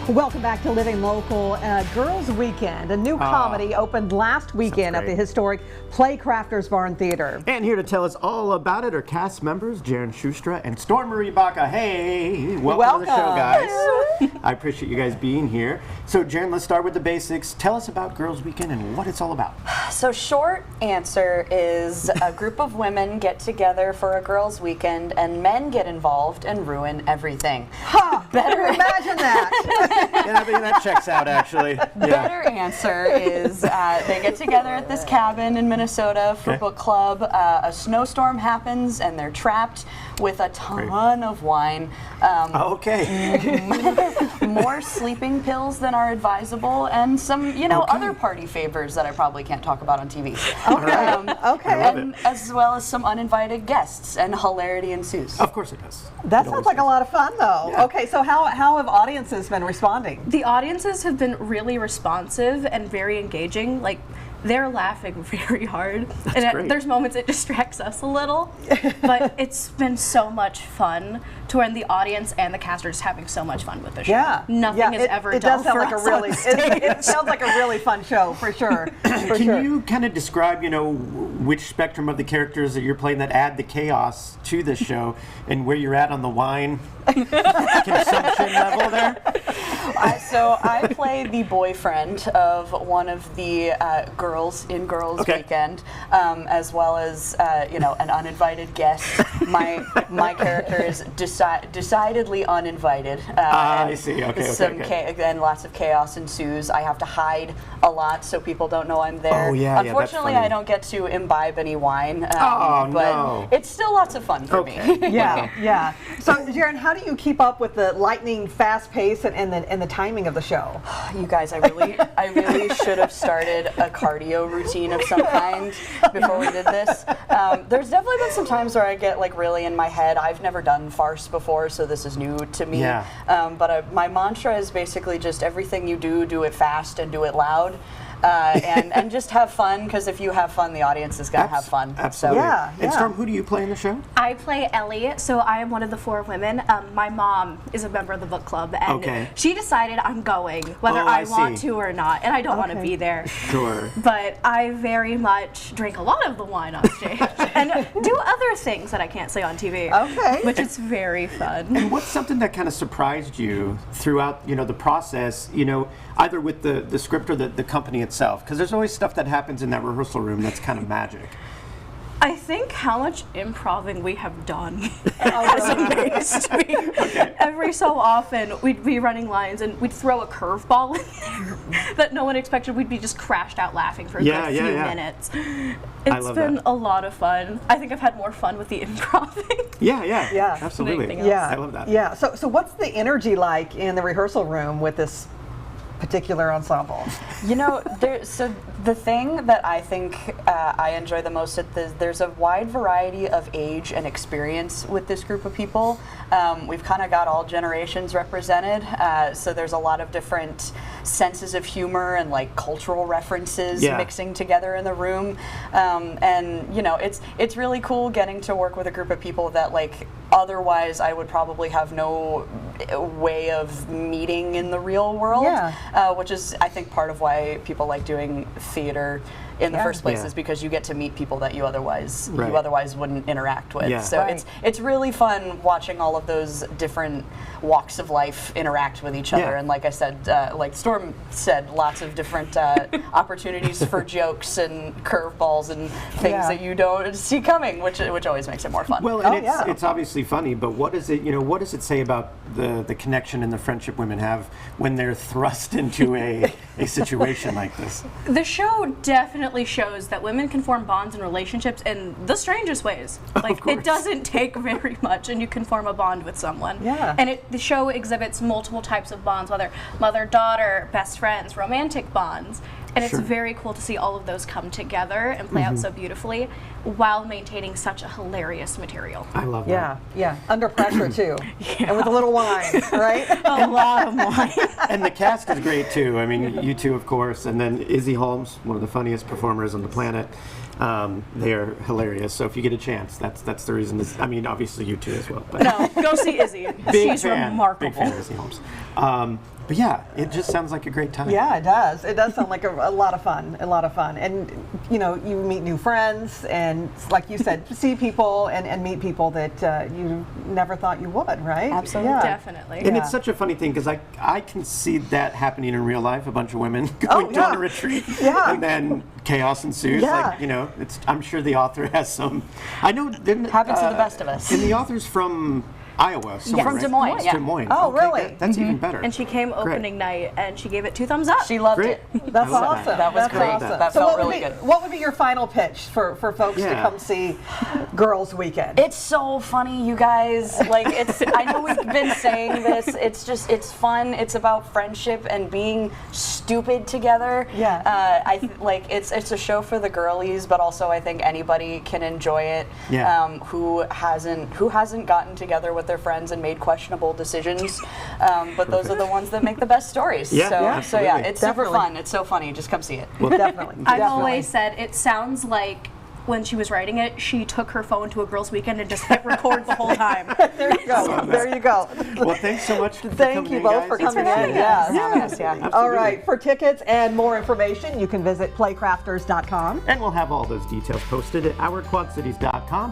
Welcome back to Living Local. Girls Weekend, a new comedy opened last weekend at the historic Playcrafters Barn Theatre. And here to tell us all about it are cast members Jaren, Schoustra, and Storm Marie Baca. Hey, welcome to the show, guys. I appreciate you guys being here. So, Jaren, let's start with the basics. Tell us about Girls Weekend and what it's all about. So, short answer is a group of women get together for a girls' weekend, and men get involved and ruin everything. Ha! Better imagine that. Yeah, I think that checks out, actually. Yeah. Better answer is they get together at this cabin in Minnesota for book club. A snowstorm happens, and they're trapped with a ton of wine. More sleeping pills than are advisable, and some, other party favors that I probably can't talk about on TV. And as well as some uninvited guests, and hilarity ensues. Of course it does. That sounds like a lot of fun, though. Yeah. Okay, so how have audiences been responding? The audiences have been really responsive and very engaging. Like, they're laughing very hard. And there's moments it distracts us a little, but it's been so much fun to when the audience and the cast are just having so much fun with the show. Yeah. Nothing is ever dull for us on stage. It sounds like a really fun show, for sure. Can you kind of describe, which spectrum of the characters that you're playing that add the chaos to this show and where you're at on the wine consumption level there? So I play the boyfriend of one of the girls in Girls Weekend, as well as an uninvited guest. My character is decidedly uninvited. I see. Okay. And lots of chaos ensues. I have to hide a lot so people don't know I'm there. Oh yeah. Unfortunately, I don't get to imbibe any wine. No. It's still lots of fun for me. Yeah. So, Jaren, how do you keep up with the lightning fast pace and the timing of the show? You guys, I really should have started a cardio routine of some kind before we did this. There's definitely been some times where I get really in my head. I've never done farce before, so this is new to me. Yeah. But my mantra is basically just everything you do it fast and do it loud. And just have fun, because if you have fun, the audience is going to have fun. Absolutely. So, And Storm, who do you play in the show? I play Ellie, so I am one of the 4 women. My mom is a member of the book club, and she decided I'm going, whether I want to or not, and I don't want to be there. Sure. But I very much drink a lot of the wine on stage and do other things that I can't say on TV. Okay. Which is very fun. And what's something that kind of surprised you throughout, the process, either with the script or the company itself? Because there's always stuff that happens in that rehearsal room that's kind of magic. I think how much improvising we have done has amazed me. Every so often, we'd be running lines and we'd throw a curveball in there that no one expected. We'd be just crashed out laughing for a good few minutes. It's been a lot of fun. I think I've had more fun with the improvising. Yeah, absolutely. I love that. Yeah. So what's the energy like in the rehearsal room with this particular ensemble? So the thing that I think I enjoy the most there's a wide variety of age and experience with this group of people. We've kind of got all generations represented, so there's a lot of different senses of humor and cultural references mixing together in the room, and it's really cool getting to work with a group of people that otherwise I would probably have no way of meeting in the real world. Which is, I think, part of why people like doing theater in the first place, is because you get to meet people that you otherwise wouldn't interact with. So it's really fun watching all of those different walks of life interact with each other. And like I said, like Storm said, lots of different opportunities for jokes and curveballs and things that you don't see coming, which always makes it more fun. Well, and it's obviously funny, but what does it say about the connection and the friendship women have when they're thrust into a situation like this? The show definitely shows that women can form bonds and relationships in the strangest ways. It doesn't take very much, and you can form a bond with someone. And the show exhibits multiple types of bonds, whether mother-daughter, best friends, romantic bonds. And it's very cool to see all of those come together and play out so beautifully while maintaining such a hilarious material. I love that. Yeah. Under pressure, too. And with a little wine, right? A lot of wine. And the cast is great, too. I mean, you two, of course, and then Izzy Holmes, one of the funniest performers on the planet. They are hilarious. So if you get a chance, that's the reason. I mean, obviously you two as well. But no, go see Izzy. She's remarkable. Big fan of Izzy Holmes. But yeah, it just sounds like a great time. Yeah, it does. It does sound like a lot of fun. A lot of fun. And, you know, you meet new friends and, like you said, see people and meet people that you never thought you would, right? Absolutely. Yeah. Definitely. And it's such a funny thing because I can see that happening in real life. A bunch of women going on a retreat, and then chaos ensues. Yeah. Like, you know, I'm sure the author has some. I know Happens to the best of us. And the author's from Iowa, somewhere, From right? Des Moines, yeah. Des Moines. Oh, Okay, really? That's even better. And she came opening night and she gave it 2 thumbs up. She loved Great. it. That's I love awesome. That was That's great. awesome. That So felt what really would be, good. What would be your final pitch for folks to Yeah. come see Girls Weekend? It's so funny, you guys. Like, I know we've been saying this. It's fun. It's about friendship and being stupid together. Yeah. It's a show for the girlies, but also I think anybody can enjoy it. Yeah. Who hasn't gotten together with their friends and made questionable decisions. But those are the ones that make the best stories. Yeah, So yeah, absolutely. it's Definitely. super fun. It's so funny. Just come see it. Well, Definitely. I've Definitely. always said it sounds like when she was writing it, she took her phone to a girls' weekend and just hit record the whole time. There you go. There you go. Well, thanks so much for Thank coming you in, both guys. for It's coming been in. fun. Yes. Yeah. All right. For tickets and more information, you can visit playcrafters.com. And we'll have all those details posted at ourquadcities.com.